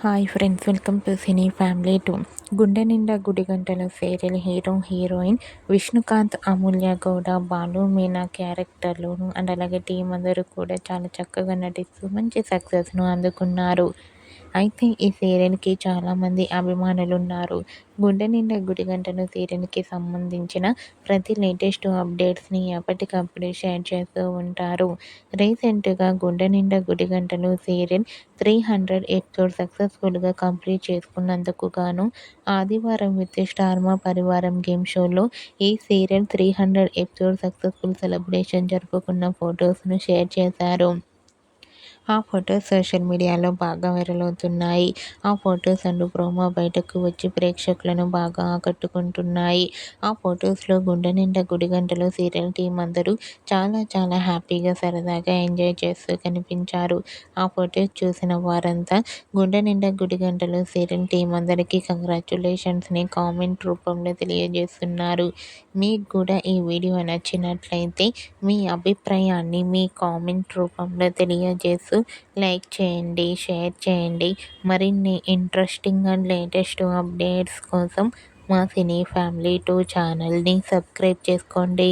Hi friends, welcome to cine family 2. గుండె నిండా గుడిగంటల serial hero heroine Vishnukanth, Amulya Gowda, Balu Meena క్యారెక్టర్లోను అండ్ అలాగే టీం అందరూ కూడా చాలా చక్కగా నటిస్తూ మంచి సక్సెస్ను అందుకున్నారు. అయితే ఈ సీరియల్‌కి చాలామంది అభిమానులున్నారు. గుండె నిండా గుడిగంటలు సీరియల్‌కి సంబంధించిన ప్రతి లేటెస్ట్ అప్డేట్స్‌ని ఎప్పటికప్పుడు షేర్ చేస్తూ ఉంటారు. రీసెంట్‌గా గుండె నిండా గుడిగంటలు సీరియల్ 300 ఎపిసోడ్ సక్సెస్‌ఫుల్‌గా కంప్లీట్ చేసుకున్నందుకు గాను ఆదివారం విత్ స్టార్ మా పరివారం గేమ్ షోలో ఈ సీరియల్ 300 ఎపిసోడ్ సక్సెస్‌ఫుల్ సెలబ్రేషన్ జరుపుకున్న ఫోటోస్‌ను షేర్ చేశారు. ఆ ఫొటోస్ సోషల్ మీడియాలో బాగా వైరల్ అవుతున్నాయి. ఆ ఫొటోస్ అండ్ ప్రోమో బయటకు వచ్చి ప్రేక్షకులను బాగా ఆకట్టుకుంటున్నాయి. ఆ ఫొటోస్‌లో గుండె నిండా గుడిగంటలు సీరియల్ టీమ్ అందరూ చాలా హ్యాపీగా సరదాగా ఎంజాయ్ చేస్తూ కనిపించారు. ఆ ఫొటోస్ చూసిన వారంతా గుండె నిండా గుడిగంటలు సీరియల్ టీమ్ అందరికీ కంగ్రాచ్యులేషన్స్‌ని కామెంట్ రూపంలో తెలియజేస్తున్నారు. మీకు కూడా ఈ వీడియో నచ్చినట్లయితే మీ అభిప్రాయాన్ని మీ కామెంట్ రూపంలో తెలియజేస్తూ లైక్ చేయండి, షేర్ చేయండి. మరిన్ని ఇంట్రెస్టింగ్ అండ్ లేటెస్ట్ అప్డేట్స్ కోసం మా సినీ ఫ్యామిలీ 2 ఛానల్‌ని సబ్స్క్రైబ్ చేసుకోండి.